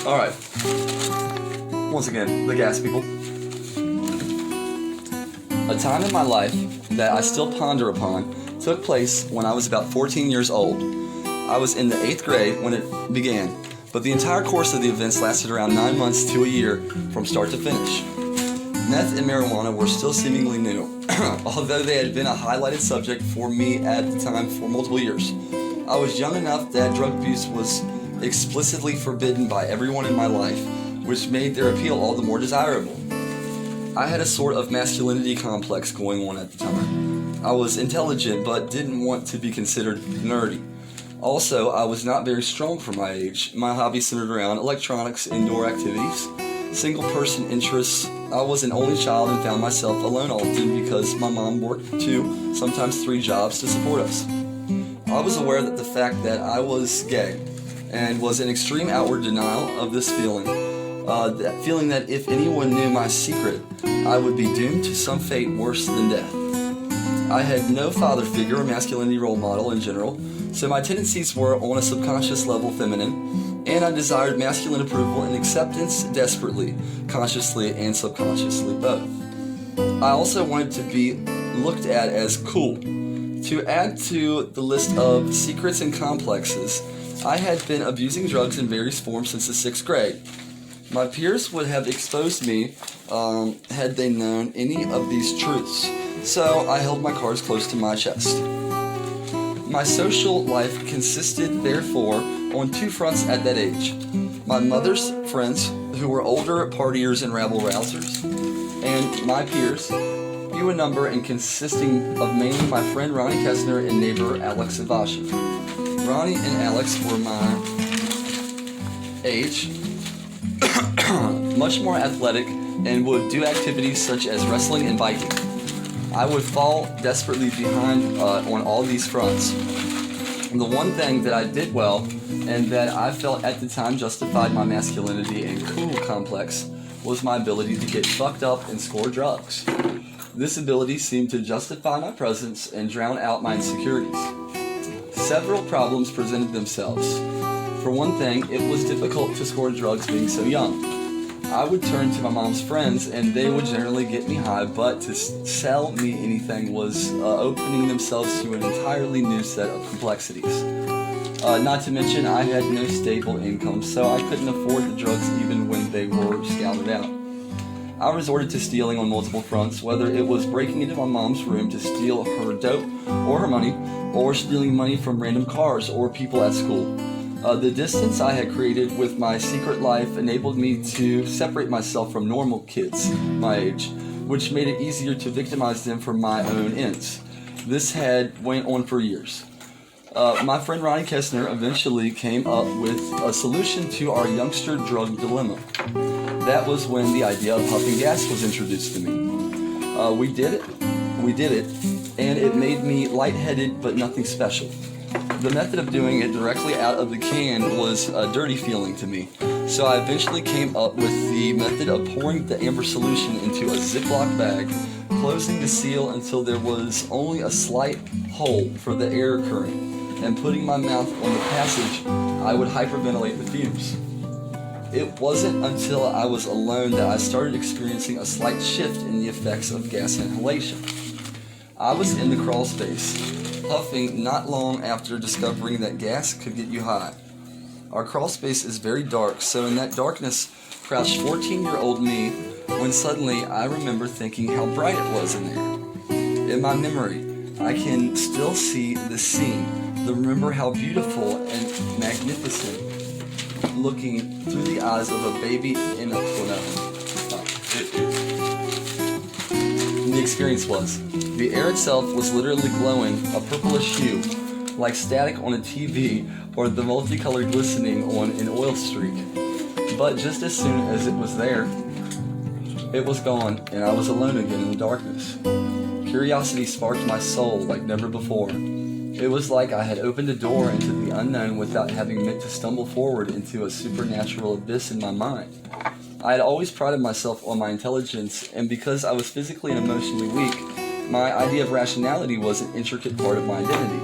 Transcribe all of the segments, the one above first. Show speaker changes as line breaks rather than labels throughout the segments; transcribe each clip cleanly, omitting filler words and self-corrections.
Alright. Once again, the gas people. A time in my life that I still ponder upon took place when I was about 14 years old. I was in the 8th grade when it began, but the entire course of the events lasted around 9 months to a year from start to finish. Meth and marijuana were still seemingly new, although they had been a highlighted subject for me at the time for multiple years. I was young enough that drug abuse was explicitly forbidden by everyone in my life, which made their appeal all the more desirable. I had a sort of masculinity complex going on at the time. I was intelligent but didn't want to be considered nerdy. Also, I was not very strong for my age. My hobby centered around electronics, indoor activities, single-person interests. I was an only child and found myself alone often because my mom worked 2, sometimes 3 jobs to support us. I was aware that the fact that I was gay and was in extreme outward denial of this feeling. That feeling that if anyone knew my secret, I would be doomed to some fate worse than death. I had no father figure or masculinity role model in general, so my tendencies were on a subconscious level feminine, and I desired masculine approval and acceptance desperately, consciously and subconsciously both. I also wanted to be looked at as cool. To add to the list of secrets and complexes, I had been abusing drugs in various forms since the 6th grade. My peers would have exposed me had they known any of these truths, so I held my cards close to my chest. My social life consisted, therefore, on 2 fronts at that age. My mother's friends, who were older partiers and rabble-rousers, and my peers, few in number and consisting of mainly my friend Ronnie Kessner and neighbor Alex Ivashi. Ronnie and Alex were my age, much more athletic, and would do activities such as wrestling and biking. I would fall desperately behind on all these fronts. And the one thing that I did well, and that I felt at the time justified my masculinity and cool complex, was my ability to get fucked up and score drugs. This ability seemed to justify my presence and drown out my insecurities. Several problems presented themselves. For one thing, it was difficult to score drugs being so young. I would turn to my mom's friends and they would generally get me high, but to sell me anything was opening themselves to an entirely new set of complexities. Not to mention I had no stable income, so I couldn't afford the drugs even when they were scouted out. I resorted to stealing on multiple fronts, whether it was breaking into my mom's room to steal her dope or her money, or stealing money from random cars or people at school. The distance I had created with my secret life enabled me to separate myself from normal kids my age, which made it easier to victimize them for my own ends. This had went on for years. My friend Ronnie Kessner eventually came up with a solution to our youngster drug dilemma. That was when the idea of puffing gas was introduced to me. We did it, and it made me lightheaded but nothing special. The method of doing it directly out of the can was a dirty feeling to me, so I eventually came up with the method of pouring the amber solution into a Ziploc bag, closing the seal until there was only a slight hole for the air current, and putting my mouth on the passage. I would hyperventilate the fumes. It wasn't until I was alone that I started experiencing a slight shift in the effects of gas inhalation. I was in the crawl space, puffing not long after discovering that gas could get you high. Our crawl space is very dark, so in that darkness crouched 14-year-old me when suddenly I remember thinking how bright it was in there. In my memory, I can still see the scene, remember how beautiful and magnificent looking through the eyes of a baby in a The experience was, the air itself was literally glowing a purplish hue, like static on a TV or the multicolored glistening on an oil streak. But just as soon as it was there, it was gone and I was alone again in the darkness. Curiosity sparked my soul like never before. It was like I had opened a door into the unknown without having meant to stumble forward into a supernatural abyss in my mind. I had always prided myself on my intelligence, and because I was physically and emotionally weak, my idea of rationality was an intricate part of my identity.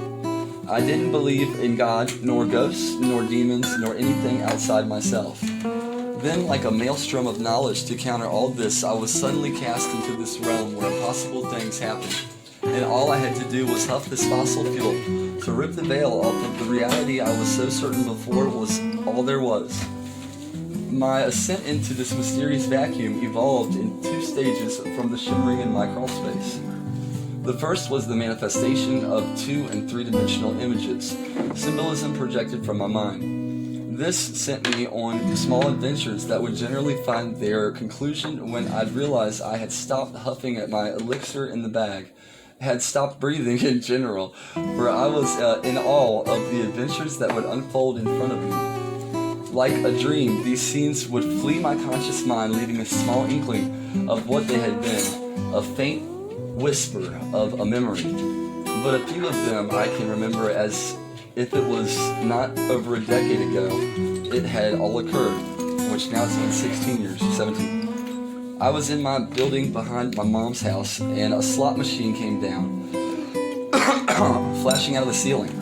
I didn't believe in God, nor ghosts, nor demons, nor anything outside myself. Then, like a maelstrom of knowledge to counter all this, I was suddenly cast into this realm where impossible things happened. And all I had to do was huff this fossil fuel to rip the veil off of the reality I was so certain before was all there was. My ascent into this mysterious vacuum evolved in 2 stages from the shimmering in my crawl space. The first was the manifestation of 2- and 3-dimensional images, symbolism projected from my mind. This sent me on small adventures that would generally find their conclusion when I'd realize I had stopped huffing at my elixir in the bag, had stopped breathing in general, for I was in awe of the adventures that would unfold in front of me. Like a dream, these scenes would flee my conscious mind, leaving a small inkling of what they had been, a faint whisper of a memory. But a few of them I can remember as if it was not over a decade ago it had all occurred, which now it's been 16 years, 17. I was in my building behind my mom's house, and a slot machine came down, flashing out of the ceiling.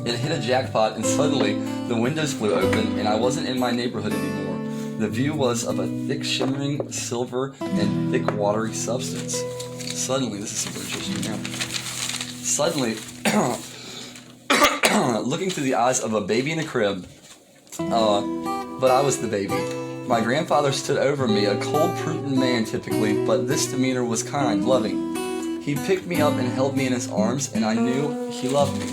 It hit a jackpot, and suddenly the windows flew open, and I wasn't in my neighborhood anymore. The view was of a thick, shimmering silver and thick, watery substance. Suddenly, this is super interesting now. Suddenly, looking through the eyes of a baby in a crib, but I was the baby. My grandfather stood over me, a cold, prudent man typically, but this demeanor was kind, loving. He picked me up and held me in his arms, and I knew he loved me.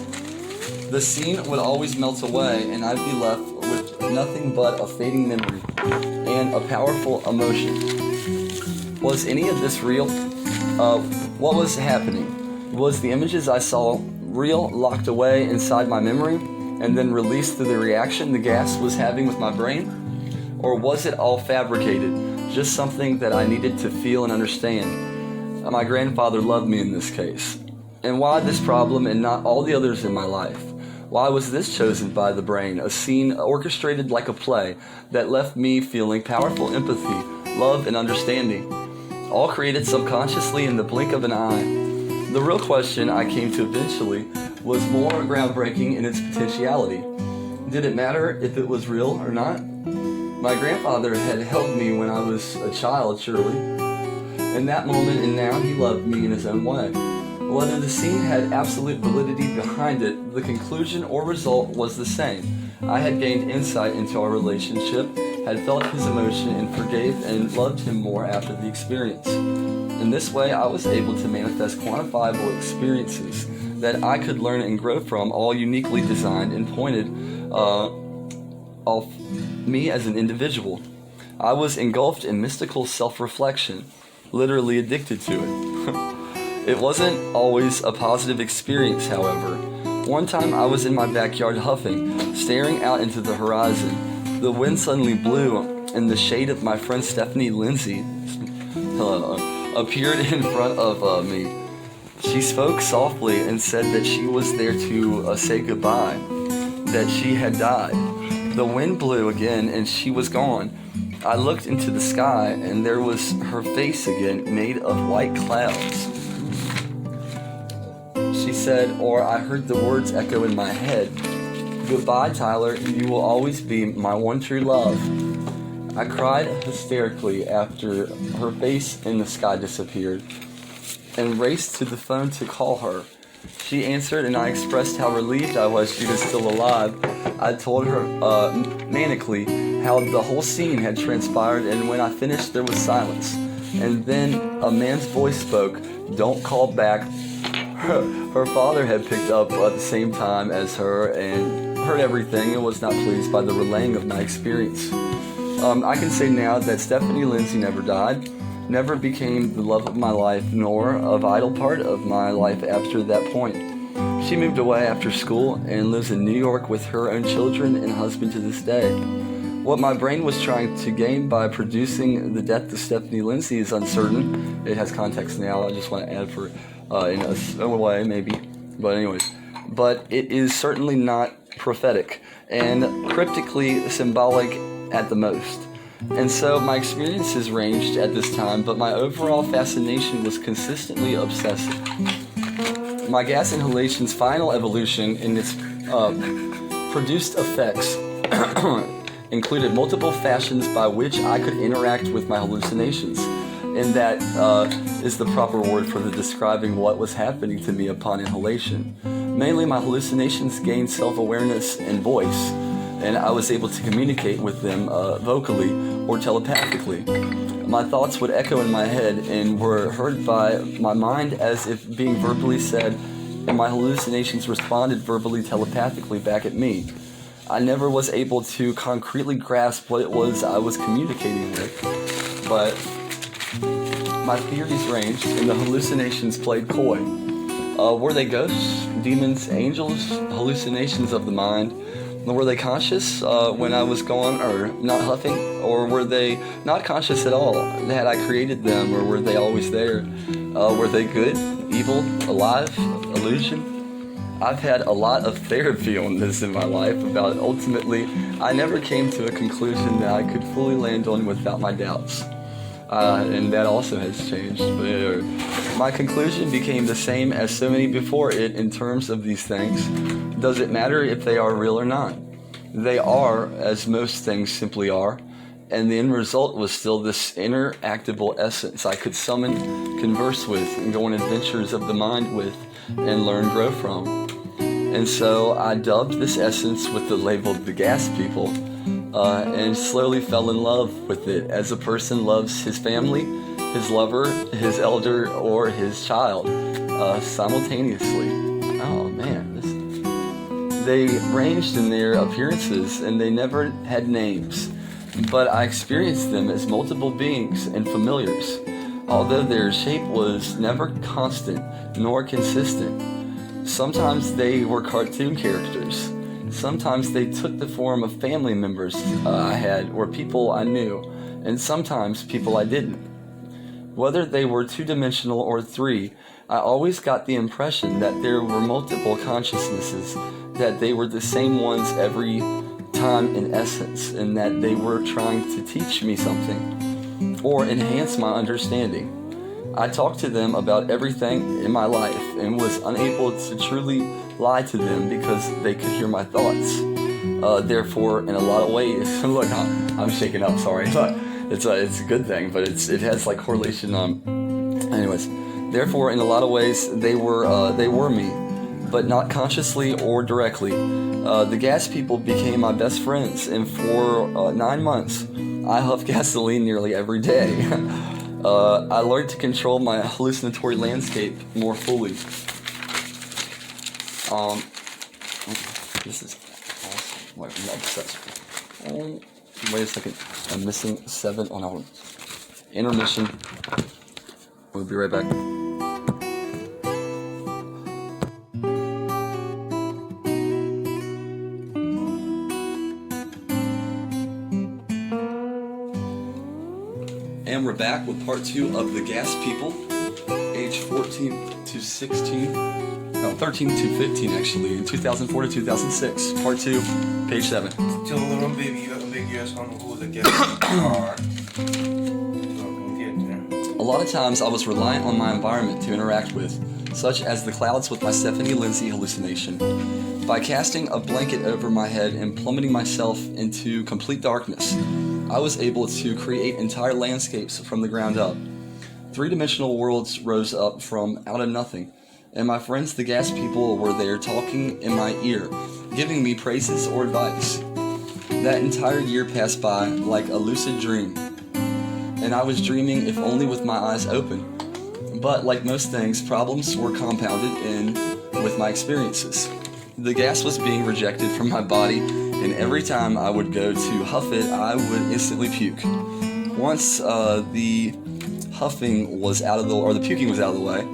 The scene would always melt away, and I'd be left with nothing but a fading memory and a powerful emotion. Was any of this real? What was happening? Was the images I saw real, locked away inside my memory, and then released through the reaction the gas was having with my brain? Or was it all fabricated, just something that I needed to feel and understand? My grandfather loved me in this case. And why this problem and not all the others in my life? Why was this chosen by the brain, a scene orchestrated like a play that left me feeling powerful empathy, love, and understanding, all created subconsciously in the blink of an eye? The real question I came to eventually was more groundbreaking in its potentiality. Did it matter if it was real or not? My grandfather had held me when I was a child, surely. In that moment and now, he loved me in his own way. Whether the scene had absolute validity behind it, the conclusion or result was the same. I had gained insight into our relationship, had felt his emotion, and forgave and loved him more after the experience. In this way, I was able to manifest quantifiable experiences that I could learn and grow from, all uniquely designed and pointed off me as an individual. I was engulfed in mystical self-reflection, literally addicted to it. It wasn't always a positive experience, however. One time I was in my backyard huffing, staring out into the horizon. The wind suddenly blew, and the shade of my friend Stephanie Lindsay appeared in front of me. She spoke softly and said that she was there to say goodbye, that she had died. The wind blew again, and she was gone. I looked into the sky, and there was her face again, made of white clouds. She said, or I heard the words echo in my head, "Goodbye, Tyler, you will always be my one true love." I cried hysterically after her face in the sky disappeared, and raced to the phone to call her. She answered, and I expressed how relieved I was she was still alive. I told her manically how the whole scene had transpired, and when I finished there was silence. And then a man's voice spoke, "Don't call back." Her father had picked up at the same time as her and heard everything and was not pleased by the relaying of my experience. I can say now that Stephanie Lindsay never died, never became the love of my life, nor a vital part of my life after that point. She moved away after school and lives in New York with her own children and husband to this day. What my brain was trying to gain by producing the death of Stephanie Lindsay is uncertain. It has context now. I just want to add for in a way, maybe. But anyways. But it is certainly not prophetic and cryptically symbolic at the most. And so my experiences ranged at this time, but my overall fascination was consistently obsessive. My gas inhalation's final evolution in its produced effects included multiple fashions by which I could interact with my hallucinations. And that is the proper word for the describing what was happening to me upon inhalation. Mainly, my hallucinations gained self-awareness and voice, and I was able to communicate with them vocally or telepathically. My thoughts would echo in my head and were heard by my mind as if being verbally said, and my hallucinations responded verbally telepathically back at me. I never was able to concretely grasp what it was I was communicating with, but my theories ranged and the hallucinations played coy. Were they ghosts, demons, angels, hallucinations of the mind? Were they conscious when I was gone or not huffing? Or were they not conscious at all? Had I created them, or were they always there? Were they good, evil, alive, illusion? I've had a lot of therapy on this in my life about ultimately I never came to a conclusion that I could fully land on without my doubts. And that also has changed. My conclusion became the same as so many before it in terms of these things. Does it matter if they are real or not? They are, as most things simply are, and the end result was still this interactable essence I could summon, converse with, and go on adventures of the mind with, and learn, grow from. And so I dubbed this essence with the label the gas people, and slowly fell in love with it as a person loves his family, his lover, his elder, or his child simultaneously. Oh man, they ranged in their appearances and they never had names, but I experienced them as multiple beings and familiars, although their shape was never constant nor consistent. Sometimes they were cartoon characters. Sometimes they took the form of family members I had or people I knew, and sometimes people I didn't. Whether they were two-dimensional or three, I always got the impression that there were multiple consciousnesses, that they were the same ones every time in essence, and that they were trying to teach me something or enhance my understanding. I talked to them about everything in my life and was unable to truly lie to them because they could hear my thoughts. Therefore, in a lot of ways, look, I'm shaking up, sorry, but it's a good thing, but it has like correlation on. Anyways, therefore, in a lot of ways, they were me, but not consciously or directly. The gas people became my best friends, and for 9 months, I huffed gasoline nearly every day. I learned to control my hallucinatory landscape more fully. This is awesome. Wait, I'm obsessed. Wait a second. I'm missing 7 on our intermission. We'll be right back. And we're back with part 2 of The Gas People, age 14 to 16, no, 13 to 15 actually, in 2004 to 2006, part 2, page 7.
Tell a little baby a big yes on who the gas are.
A lot of times I was reliant on my environment to interact with, such as the clouds with my Stephanie Lindsay hallucination. By casting a blanket over my head and plummeting myself into complete darkness, I was able to create entire landscapes from the ground up. 3-dimensional worlds rose up from out of nothing, and my friends the gas people were there talking in my ear, giving me praises or advice. That entire year passed by like a lucid dream, and I was dreaming if only with my eyes open. But like most things, problems were compounded in with my experiences. The gas was being rejected from my body, and every time I would go to huff it, I would instantly puke. Once the huffing was out of the, or the puking was out of the way,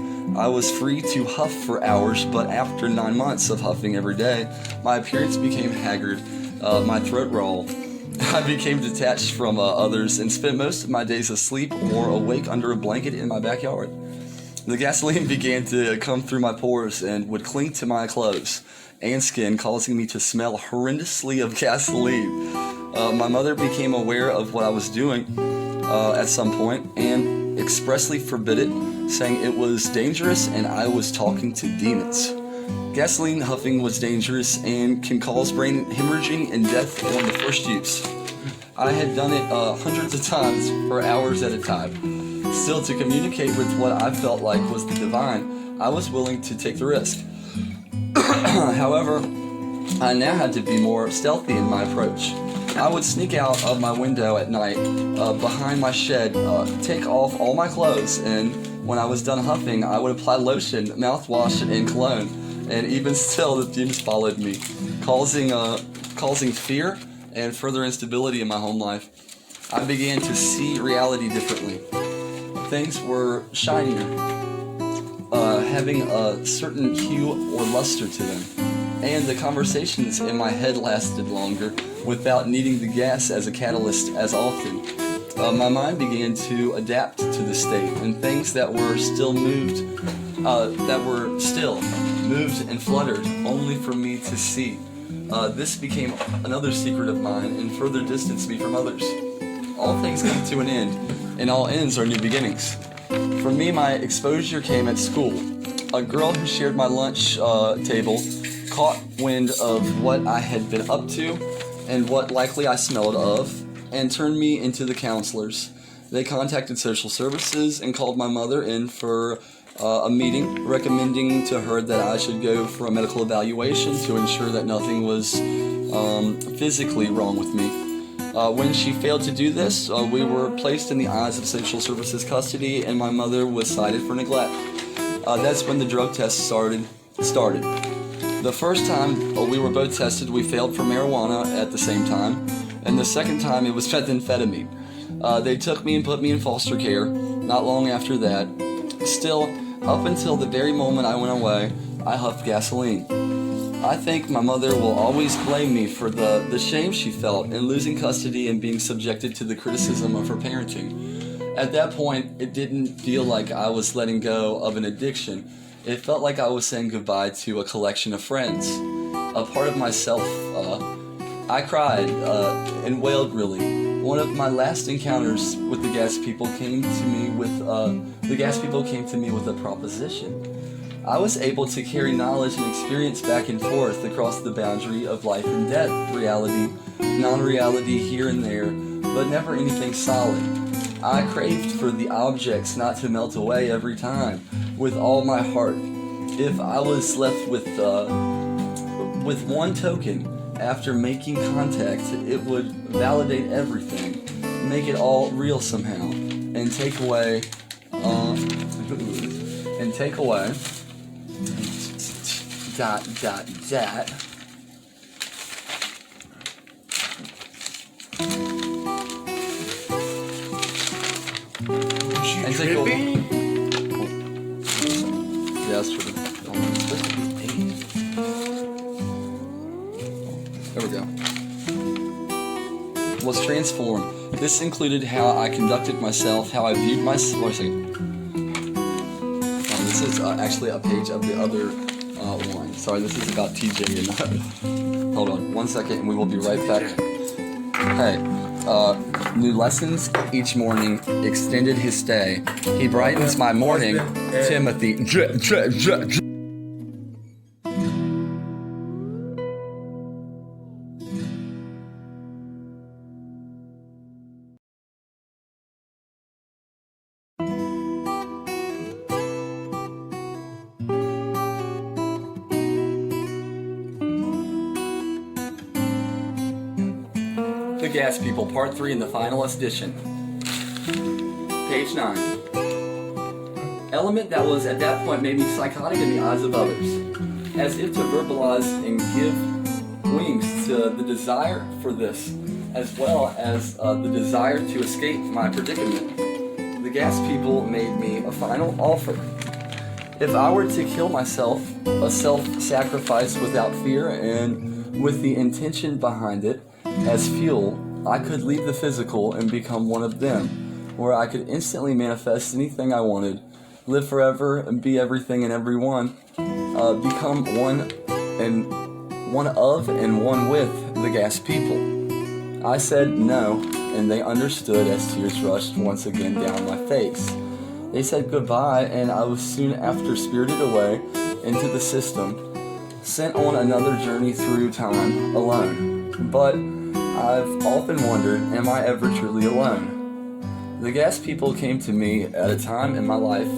I was free to huff for hours, but after 9 months of huffing every day, my appearance became haggard, my throat raw. I became detached from others and spent most of my days asleep or awake under a blanket in my backyard. The gasoline began to come through my pores and would cling to my clothes and skin, causing me to smell horrendously of gasoline. My mother became aware of what I was doing at some point, and expressly forbid it, saying it was dangerous and I was talking to demons. Gasoline huffing was dangerous and can cause brain hemorrhaging and death on the first use. I had done it hundreds of times for hours at a time. Still, to communicate with what I felt like was the divine, I was willing to take the risk. However, I now had to be more stealthy in my approach. I would sneak out of my window at night, behind my shed, take off all my clothes, and when I was done huffing, I would apply lotion, mouthwash, and cologne. And even still, the fumes followed me, causing fear and further instability in my home life. I began to see reality differently. Things were shinier, having a certain hue or luster to them, and the conversations in my head lasted longer without needing the gas as a catalyst as often. My mind began to adapt to the state, and things that were still moved and fluttered only for me to see. This became another secret of mine and further distanced me from others. All things come to an end, and all ends are new beginnings. For me, my exposure came at school. A girl who shared my lunch table caught wind of what I had been up to and what likely I smelled of, and turned me into the counselors. They contacted social services and called my mother in for a meeting, recommending to her that I should go for a medical evaluation to ensure that nothing was physically wrong with me. When she failed to do this, we were placed in the eyes of social services custody, and my mother was cited for neglect. That's when the drug test started. The first time we were both tested, we failed for marijuana at the same time, and the second time it was methamphetamine. They took me and put me in foster care not long after that. Still, up until the very moment I went away, I huffed gasoline. I think my mother will always blame me for the shame she felt in losing custody and being subjected to the criticism of her parenting. At that point, it didn't feel like I was letting go of an addiction. It felt like I was saying goodbye to a collection of friends, a part of myself. I cried and wailed, really. One of my last encounters with the gas people came to me with a proposition. I was able to carry knowledge and experience back and forth across the boundary of life and death, reality, non-reality here and there, but never anything solid. I craved for the objects not to melt away every time, with all my heart. If I was left with one token after making contact, it would validate everything, make it all real somehow, and take away dot.
You tripping?
Yeah, that's true. It's supposed to be 8. There we go. Was transformed. This included how I conducted myself, how I viewed myself. Wait a second. This is actually a page of the other one. Sorry, this is about TJ and not. Hold on 1 second and we will be right back. Hey, new lessons each morning extended his stay. He brightens my morning, Timothy. The Gas People, Part 3 in the final edition. Page 9. Element that was at that point made me psychotic in the eyes of others, as if to verbalize and give wings to the desire for this, as well as the desire to escape my predicament. The Gas People made me a final offer. If I were to kill myself, a self-sacrifice without fear and with the intention behind it, as fuel, I could leave the physical and become one of them, where I could instantly manifest anything I wanted, live forever and be everything and everyone, become one of and one with the Gas People. I said no, and they understood as tears rushed once again down my face. They said goodbye, and I was soon after spirited away into the system, sent on another journey through time alone. But I've often wondered, am I ever truly alone? The gas people came to me at a time in my life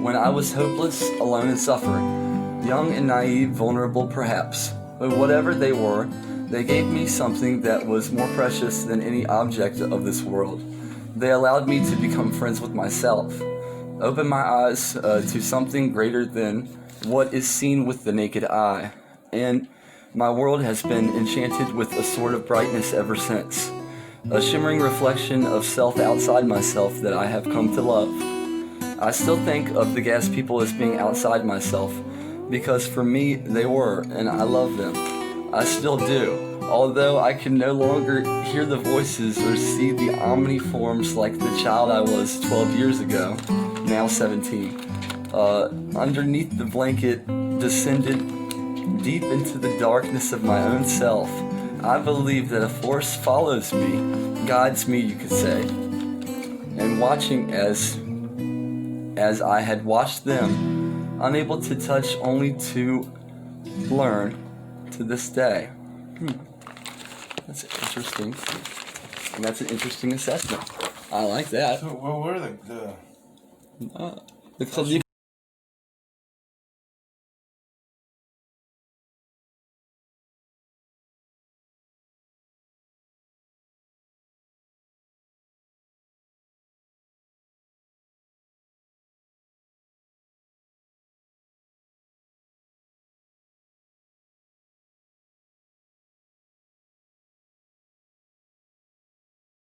when I was hopeless, alone, and suffering. Young and naive, vulnerable perhaps, but whatever they were, they gave me something that was more precious than any object of this world. They allowed me to become friends with myself, open my eyes to something greater than what is seen with the naked eye, and my world has been enchanted with a sort of brightness ever since, a shimmering reflection of self outside myself that I have come to love. I still think of the gas people as being outside myself, because for me they were, and I love them. I still do, although I can no longer hear the voices or see the omniforms like the child I was 12 years ago, now 17. Underneath the blanket, descended deep into the darkness of my own self, I believe that a force follows me, guides me, you could say, and watching as I had watched them, unable to touch, only to learn to this day. That's interesting. And that's an interesting assessment. I like that.
So where were the
Because you